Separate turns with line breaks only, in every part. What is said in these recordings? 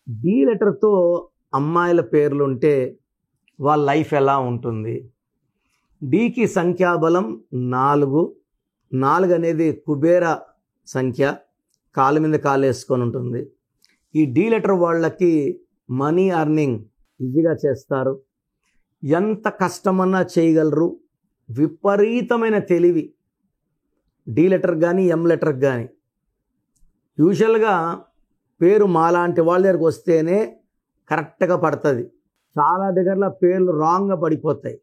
D లెటర్తో అమ్మాయిల పేర్లుంటే వాళ్ళ life ఎలా ఉంటుంది? డికి సంఖ్యాబలం 4. 4 అనేది కుబేర సంఖ్య, కాలు మీద కాలు వేసుకొని ఉంటుంది. ఈ డి లెటర్ వాళ్ళకి మనీ అర్నింగ్ ఈజీగా చేస్తారు, ఎంత కష్టమన్నా చేయగలరు, విపరీతమైన తెలివి డి లెటర్ కానీ ఎం లెటర్ కానీ. యూజువల్గా పేరు మాలాంటి వాళ్ళ దగ్గరికి వస్తేనే కరెక్ట్గా పడుతుంది, చాలా దగ్గరలో పేర్లు రాంగ్గా పడిపోతాయి.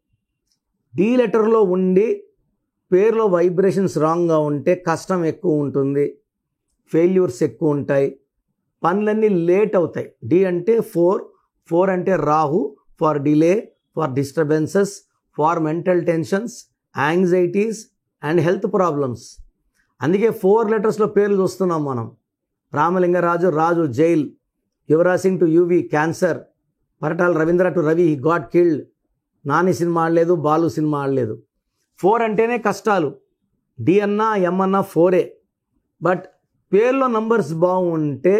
డి లెటర్లో ఉండి పేరులో వైబ్రేషన్స్ రాంగ్గా ఉంటే కష్టం ఎక్కువ ఉంటుంది, ఫెయిల్యూర్స్ ఎక్కువ ఉంటాయి, పనులన్నీ లేట్ అవుతాయి. డి అంటే 4 అంటే Rahu, for delay, for disturbances, for mental tensions, anxieties and health problems. అందుకే 4 లెటర్స్లో పేర్లు చూస్తున్నాం మనం. Ramalingaraju, Raju jail, Yuvraj Singh to Yuvi cancer, Paritala Ravindra to Ravi he got killed, Nani cinema ఆడలేదు, బాలు సినిమా ఆడలేదు. 4 అంటేనే కష్టాలు. డి అన్నా ఎం అన్నా 4. బట్ పేర్లో నంబర్స్ బాగుంటే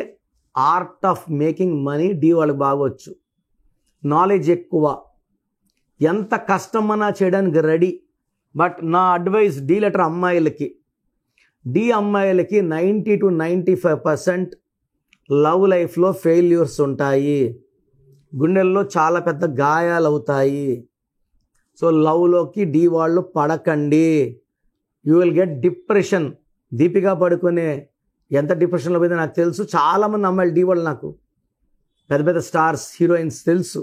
ఆర్ట్ ఆఫ్ మేకింగ్ మనీ డి వాళ్ళకి బాగొచ్చు. నాలెడ్జ్ ఎక్కువ, ఎంత కష్టమన్నా చేయడానికి రెడీ. బట్ నా అడ్వైస్ డి లెటర్ అమ్మాయిలకి, డి అమ్మాయిలకి 90 to 95% లవ్ లైఫ్లో ఫెయిల్యూర్స్ ఉంటాయి, గుండెల్లో చాలా పెద్ద గాయాలు అవుతాయి. సో లవ్లోకి డి వాళ్ళు పడకండి, you will get depression. Deepika పడుకునే ఎంత డిప్రెషన్లో పోయిందో నాకు తెలుసు. చాలామంది అమ్మాయిలు డి వాళ్ళు నాకు పెద్ద పెద్ద స్టార్స్, హీరోయిన్స్ తెలుసు,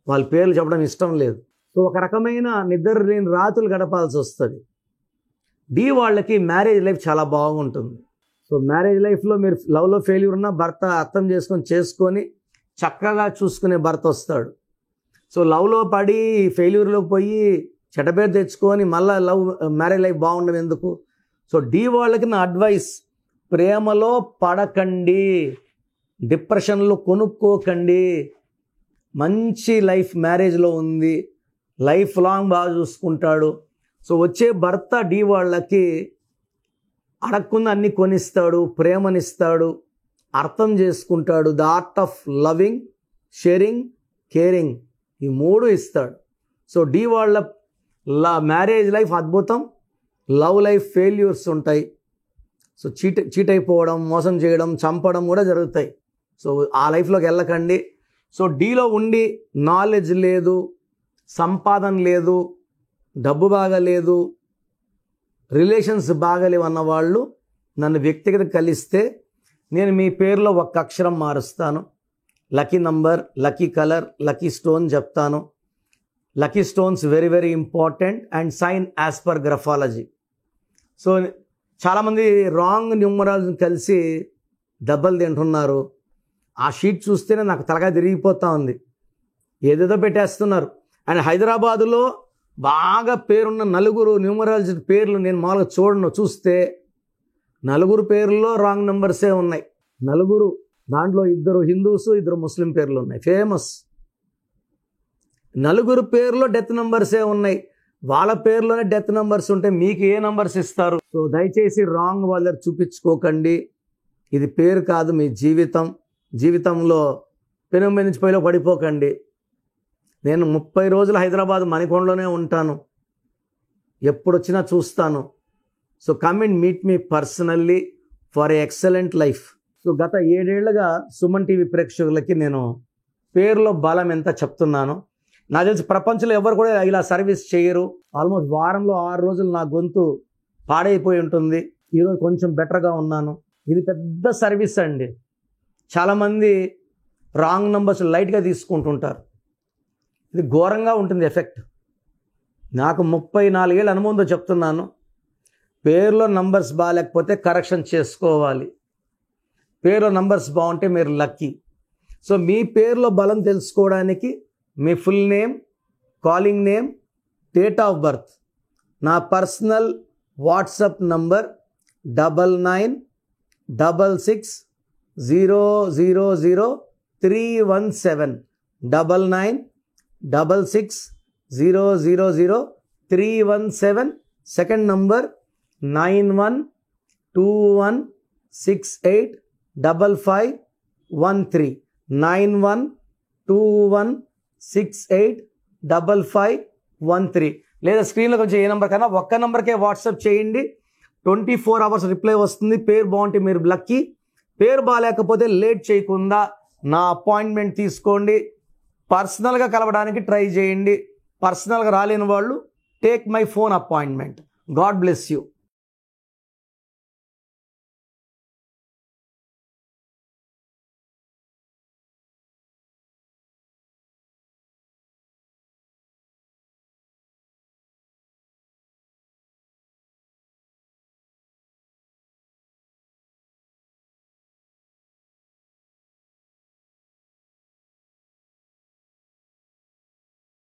వాళ్ళ పేర్లు చెప్పడం ఇష్టం లేదు. సో ఒక రకమైన నిద్ర లేని రాత్రులు గడపాల్సి వస్తుంది. డి వాళ్ళకి మ్యారేజ్ లైఫ్ చాలా బాగుంటుంది. సో మ్యారేజ్ లైఫ్లో మీరు లవ్లో ఫెయిల్యూర్ ఉన్నా భర్త అర్థం చేసుకొని చక్కగా చూసుకునే భర్త వస్తాడు. సో లవ్లో పడి ఫెయిల్యూర్లో పోయి చెడ్డపేరు తెచ్చుకొని మళ్ళీ మ్యారేజ్ లైఫ్ బాగుండదు ఎందుకు? సో డి వాళ్ళకి నా అడ్వైస్, ప్రేమలో పడకండి, డిప్రెషన్లో కొనుక్కోకండి. మంచి లైఫ్ మ్యారేజ్లో ఉంది, లైఫ్ లాంగ్ బాగా చూసుకుంటాడు. సో వచ్చే భర్త డి వాళ్ళకి అడగకుండా అన్ని కొనిస్తాడు, ప్రేమనిస్తాడు, అర్థం చేసుకుంటాడు. The art of loving, sharing, caring, ఈ 3 ఇస్తాడు. సో డి వాళ్ళ మ్యారేజ్ లైఫ్ అద్భుతం, లవ్ లైఫ్ ఫెయిల్యూర్స్ ఉంటాయి. సో చీట్ అయిపోవడం, మోసం చేయడం, చంపడం కూడా జరుగుతాయి. సో ఆ లైఫ్లోకి వెళ్ళకండి. సో డీలో ఉండి నాలెడ్జ్ లేదు, సంపాదన లేదు, డబ్బు బాగాలేదు, రిలేషన్స్ బాగాలేవు అన్నవాళ్ళు నన్ను వ్యక్తిగత కలిస్తే నేను మీ పేరులో ఒక అక్షరం మారుస్తాను, lucky number, lucky colour, lucky stone చెప్తాను. Lucky stones very very important and sign as per graphology. So చాలామంది రాంగ్ న్యూమరాలజీని కలిసి దెబ్బలు తింటున్నారు. ఆ షీట్ చూస్తేనే నాకు తలగా తిరిగిపోతూ ఉంది, ఏదేదో పెట్టేస్తున్నారు. అండ్ హైదరాబాదులో బాగా పేరున్న 4 న్యూమరాలజీ పేర్లు నేను మామూలుగా చూస్తే 4 పేర్లలో రాంగ్ నెంబర్సే ఉన్నాయి. 4, దాంట్లో 2 హిందూస్, 2 ముస్లిం పేర్లు ఉన్నాయి, ఫేమస్. 4 పేర్లో డెత్ నెంబర్సే ఉన్నాయి. వాళ్ళ పేర్లోనే డెత్ నెంబర్స్ ఉంటే మీకు ఏ నెంబర్స్ ఇస్తారు? సో దయచేసి రాంగ్ వాళ్ళ దగ్గర చూపించుకోకండి. ఇది పేరు కాదు, మీ జీవితం. జీవితంలో పెను నుంచి పైలో పడిపోకండి. నేను 30 రోజులు హైదరాబాద్ మణికొండలోనే ఉంటాను, ఎప్పుడు వచ్చినా చూస్తాను. So come and meet me personally for a excellent life. So గత 7 ఏళ్లుగా సుమన్ టీవీ ప్రేక్షకులకి నేను పేరులో బలం ఎంత చెప్తున్నాను. నాకు తెలిసి ప్రపంచంలో ఎవరు కూడా ఇలా సర్వీస్ చేయరు. ఆల్మోస్ట్ వారంలో 6 రోజులు నా గొంతు పాడైపోయి ఉంటుంది, ఈరోజు కొంచెం బెటర్గా ఉన్నాను. ఇది పెద్ద సర్వీస్ అండి. చాలామంది రాంగ్ నంబర్స్ లైట్గా తీసుకుంటుంటారు, ఇది ఘోరంగా ఉంటుంది ఎఫెక్ట్. నాకు 34 ఏళ్ళ అనుభవంతో చెప్తున్నాను, పేరులో నంబర్స్ బాగాలేకపోతే కరెక్షన్ చేసుకోవాలి, పేరులో నంబర్స్ బాగుంటే మీరు లక్కీ. సో మీ పేరులో బలం తెలుసుకోవడానికి మీ full name, calling name, date of birth, నా personal WhatsApp number 9966000317, 9966000317. Second number 9121685513. 9121685513 లేదా స్క్రీన్లో కొంచెం ఏ నెంబర్ కన్నా ఒక్క నెంబర్కే వాట్సాప్ చేయండి. 24 hours రిప్లై వస్తుంది. పేరు బాగుంటే మీరు లక్కీ, పేరు బాగాలేకపోతే లేట్ చేయకుండా నా అపాయింట్మెంట్ తీసుకోండి. పర్సనల్గా కలవడానికి ట్రై చేయండి. పర్సనల్గా రాలేని వాళ్ళు take my phone appointment. God bless you.